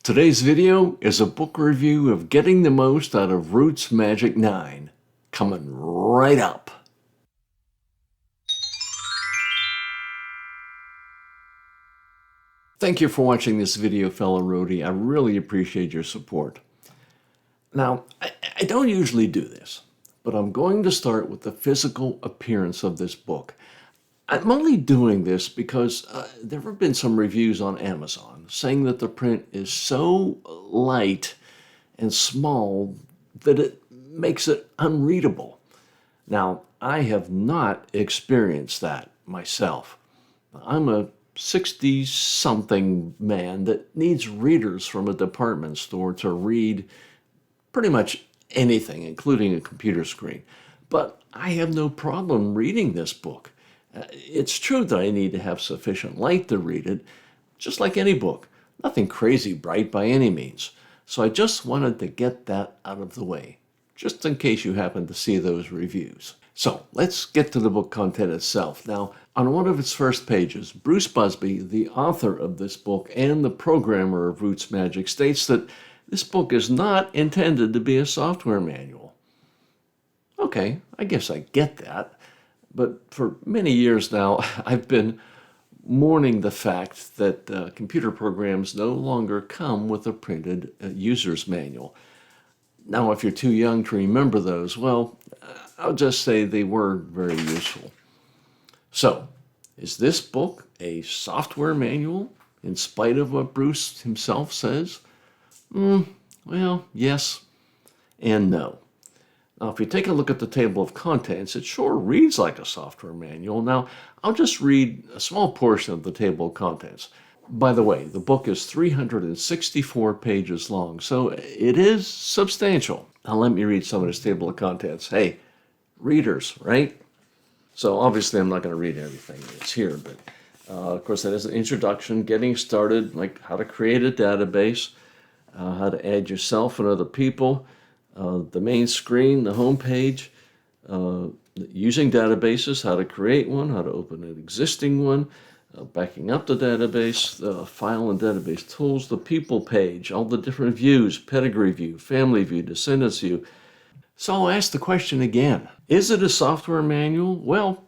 Today's video is a book review of Getting the Most Out of RootsMagic 9, coming right up. Thank you for watching this video, fellow roadie. I really appreciate your support. Now, I don't usually do this, but I'm going to start with the physical appearance of this book. I'm only doing this because there have been some reviews on Amazon saying that the print is so light and small that it makes it unreadable. Now, I have not experienced that myself. I'm a 60-something man that needs readers from a department store to read pretty much anything, including a computer screen. But I have no problem reading this book. It's true that I need to have sufficient light to read it, just like any book. Nothing crazy bright by any means. So I just wanted to get that out of the way, just in case you happen to see those reviews. So let's get to the book content itself. Now, on one of its first pages, Bruce Busby, the author of this book and the programmer of RootsMagic, states that this book is not intended to be a software manual. Okay, I guess I get that. But for many years now, I've been mourning the fact that computer programs no longer come with a printed user's manual. Now, if you're too young to remember those, well, I'll just say they were very useful. So, is this book a software manual, in spite of what Bruce himself says? Well, yes and no. Now, if you take a look at the table of contents, it sure reads like a software manual. Now, I'll just read a small portion of the table of contents. By the way, the book is 364 pages long, so it is substantial. Now, let me read some of this table of contents. Hey, readers, right? So, obviously, I'm not going to read everything that's here, but of course, that is an introduction, getting started, like how to create a database, how to add yourself and other people, the main screen, the home page, using databases, how to create one, how to open an existing one, backing up the database, the file and database tools, the people page, all the different views, pedigree view, family view, descendants view. So I'll ask the question again. Is it a software manual? Well,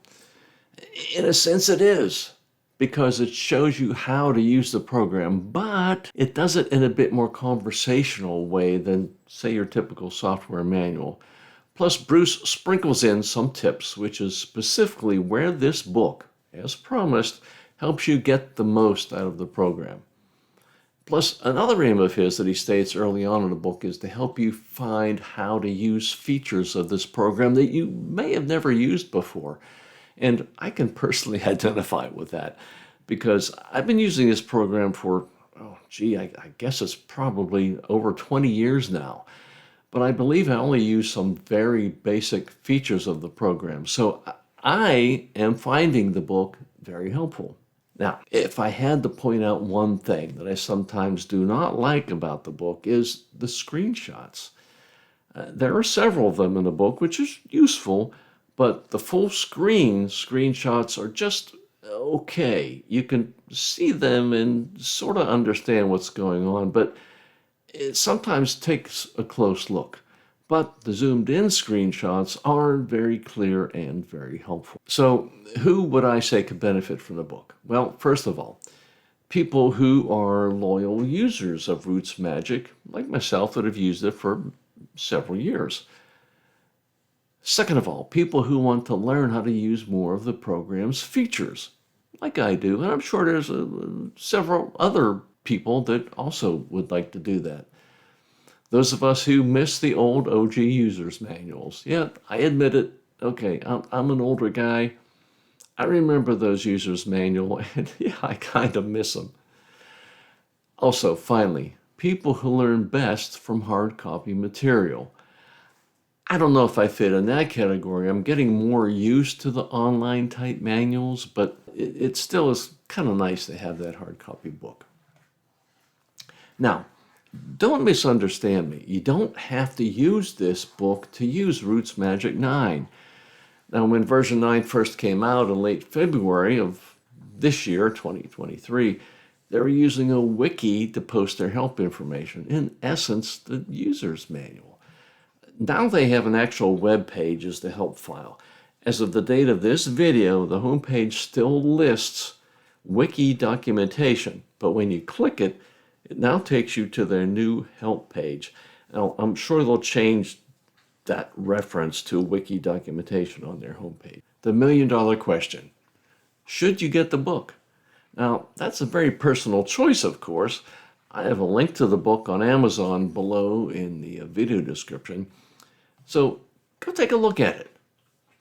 in a sense it is, because it shows you how to use the program, but it does it in a bit more conversational way than, say, your typical software manual. Plus, Bruce sprinkles in some tips, which is specifically where this book, as promised, helps you get the most out of the program. Plus, another aim of his that he states early on in the book is to help you find how to use features of this program that you may have never used before. And I can personally identify with that because I've been using this program for, I guess it's probably over 20 years now. But I believe I only use some very basic features of the program. So I am finding the book very helpful. Now, if I had to point out one thing that I sometimes do not like about the book is the screenshots. There are several of them in the book, which is useful, but the full screen screenshots are just okay. You can see them and sort of understand what's going on, but it sometimes takes a close look. But the zoomed in screenshots are very clear and very helpful. So who would I say could benefit from the book? Well, first of all, people who are loyal users of RootsMagic, like myself, that have used it for several years. Second of all, people who want to learn how to use more of the program's features, like I do, and I'm sure there's several other people that also would like to do that. Those of us who miss the old OG users manuals. Yeah, I admit it. Okay, I'm an older guy. I remember those users manual, and yeah, I kind of miss them. Also, finally, people who learn best from hard copy material. I don't know if I fit in that category. I'm getting more used to the online type manuals, but it still is kind of nice to have that hard copy book. Now, don't misunderstand me. You don't have to use this book to use RootsMagic 9. Now, when version 9 first came out in late February of this year, 2023, They're using a wiki to post their help information, in essence, the user's manual. Now they have an actual web page as the help file. As of the date of this video, the homepage still lists wiki documentation, but when you click it, it now takes you to their new help page. Now, I'm sure they'll change that reference to wiki documentation on their homepage. The million-dollar question: should you get the book? Now, that's a very personal choice, of course. I have a link to the book on Amazon below in the video description. So go take a look at it.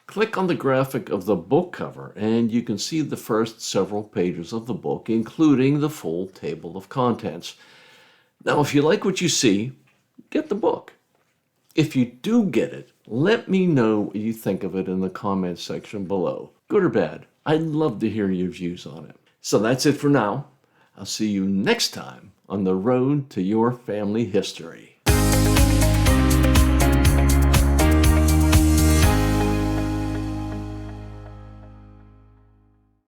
Click on the graphic of the book cover, and you can see the first several pages of the book, including the full table of contents. Now, if you like what you see, get the book. If you do get it, let me know what you think of it in the comments section below. Good or bad, I'd love to hear your views on it. So that's it for now. I'll see you next time on the road to your family history.